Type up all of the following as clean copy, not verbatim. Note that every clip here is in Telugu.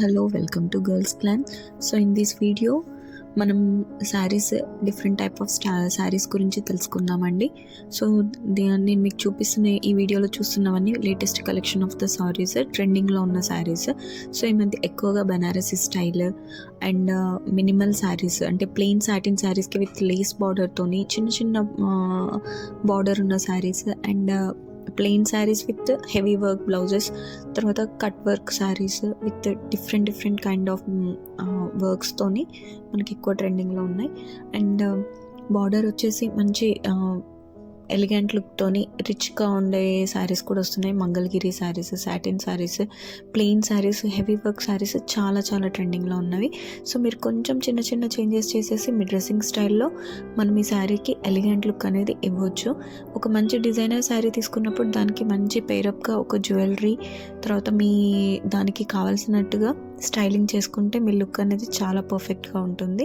Hello, welcome to Girls Clan. So in this video మనం saris different type of saris గురించి తెలుసుకుందామండి. సో నేను మీకు చూపిస్తున్న ఈ వీడియోలో చూస్తున్నవన్నీ latest collection of the saris, ట్రెండింగ్లో ఉన్న శారీస్. సో ఈ మధ్య ఎక్కువగా Banarasi style and minimal saris అంటే ప్లెయిన్ సాటిన్ శారీస్కి విత్ లేస్ బార్డర్తోని చిన్న చిన్న బార్డర్ ఉన్న saris and plain saris with heavy work blouses, తర్వాత cut work saris with different kind of వర్క్స్తోని మనకి ఎక్కువ ట్రెండింగ్లో ఉన్నాయి. అండ్ బార్డర్ వచ్చేసి మంచి ఎలిగెంట్ లుక్తోని రిచ్గా ఉండే శారీస్ కూడా వస్తున్నాయి. Mangalagiri saris, satin saris, plain saris, heavy work saris చాలా ట్రెండింగ్లో ఉన్నవి. సో మీరు కొంచెం చిన్న చేంజెస్ చేసేసి మీ డ్రెస్సింగ్ స్టైల్లో మనం ఈ శారీకి ఎలిగెంట్ లుక్ అనేది ఇవ్వచ్చు. ఒక మంచి డిజైనర్ శారీ తీసుకున్నప్పుడు దానికి మంచి పేరప్గా ఒక జ్యువెలరీ, తర్వాత మీ దానికి కావాల్సినట్టుగా స్టైలింగ్ చేసుకుంటే మీ లుక్ అనేది చాలా పర్ఫెక్ట్గా ఉంటుంది.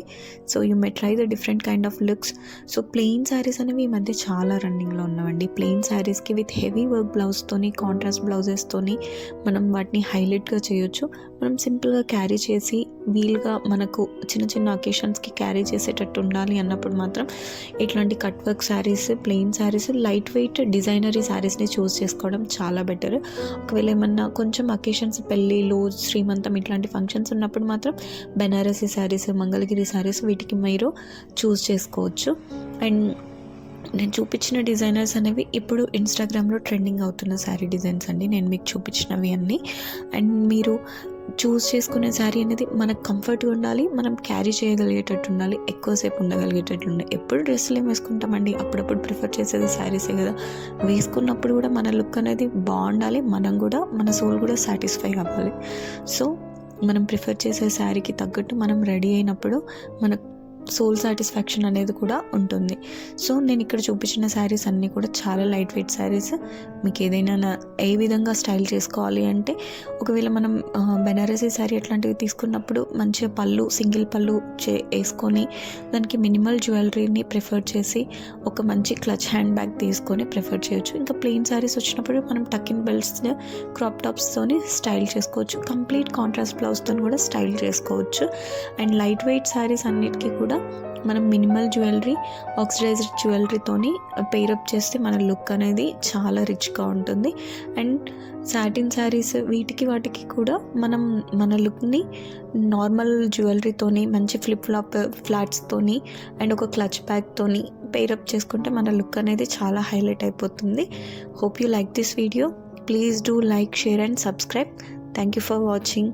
So you may try the different kind of looks. So plain saris అనేవి ఈ మధ్య చాలా రన్నింగ్లో ఉన్నవండి. ప్లెయిన్ శారీస్కి విత్ హెవీ వర్క్ బ్లౌజ్తోని, కాంట్రాస్ట్ బ్లౌజెస్తోని మనం వాటిని హైలైట్గా చేయొచ్చు. మనం సింపుల్గా క్యారీ చేసి వీల్గా మనకు చిన్న అకేషన్స్కి క్యారీ చేసేటట్టు ఉండాలి అన్నప్పుడు మాత్రం ఇట్లాంటి cut work saris, plain saris, light weight డిజైనరీ శారీస్ని చూస్ చేసుకోవడం చాలా బెటర్. ఒకవేళ ఏమన్నా కొంచెం అకేషన్స్, పెళ్ళిళ్ళు, శ్రీమంతం ఇట్లాంటి ఫంక్షన్స్ ఉన్నప్పుడు మాత్రం బెనారసీ శారీస్, మంగళగిరి శారీస్ వీటికి మీరు చూస్ చేసుకోవచ్చు. అండ్ నేను చూపించిన డిజైనర్స్ అనేవి ఇప్పుడు ఇన్స్టాగ్రామ్లో ట్రెండింగ్ అవుతున్న శారీ డిజైన్స్ అండి, నేను మీకు చూపించినవి అన్నీ. అండ్ మీరు చూస్ చేసుకునే శారీ అనేది మనకు కంఫర్ట్గా ఉండాలి, మనం క్యారీ చేయగలిగేటట్టు ఉండాలి, ఎక్కువసేపు ఉండగలిగేటట్టు ఉండాలి. ఎప్పుడు డ్రెస్సులు ఏం వేసుకుంటామండి, అప్పుడప్పుడు ప్రిఫర్ చేసేది శారీసే కదా. వేసుకున్నప్పుడు కూడా మన లుక్ అనేది బాగుండాలి, మనం కూడా మన సోల్ కూడా సాటిస్ఫై అవ్వాలి. సో మనం ప్రిఫర్ చేసే శారీకి తగ్గట్టు మనం రెడీ అయినప్పుడు మన సోల్ సాటిస్ఫాక్షన్ అనేది కూడా ఉంటుంది. సో నేను ఇక్కడ చూపించిన శారీస్ అన్నీ కూడా చాలా లైట్ వెయిట్ శారీస్. మీకు ఏదైనా ఏ విధంగా స్టైల్ చేసుకోవాలి అంటే, ఒకవేళ మనం బెనారసీ శారీ అట్లాంటివి తీసుకున్నప్పుడు మంచిగా పళ్ళు, సింగిల్ పళ్ళు వేసుకొని దానికి మినిమల్ జ్యువెలరీని ప్రిఫర్ చేసి ఒక మంచి క్లచ్ హ్యాండ్ బ్యాగ్ తీసుకొని ప్రిఫర్ చేయొచ్చు. ఇంకా ప్లెయిన్ శారీస్ వచ్చినప్పుడు మనం టక్ ఇన్ బెల్ట్స్, క్రాప్ టాప్స్తోని స్టైల్ చేసుకోవచ్చు. కంప్లీట్ కాంట్రాస్ట్ బ్లౌజ్తో కూడా స్టైల్ చేసుకోవచ్చు. అండ్ లైట్ వెయిట్ శారీస్ అన్నిటికీ కూడా మనం మినిమల్ జ్యువెలరీ, ఆక్సిడైజ్డ్ జ్యువెలరీతోని పేరప్ చేస్తే మన లుక్ అనేది చాలా రిచ్గా ఉంటుంది. అండ్ సాటిన్ శారీస్ వాటికి కూడా మనం మన లుక్ని నార్మల్ జ్యువెలరీతోని, మంచి ఫ్లాట్స్తోని అండ్ ఒక క్లచ్ బ్యాగ్తోని పేరప్ చేసుకుంటే మన లుక్ అనేది చాలా హైలైట్ అయిపోతుంది. Hope you like this video. Please do like, share and subscribe. Thank you for watching.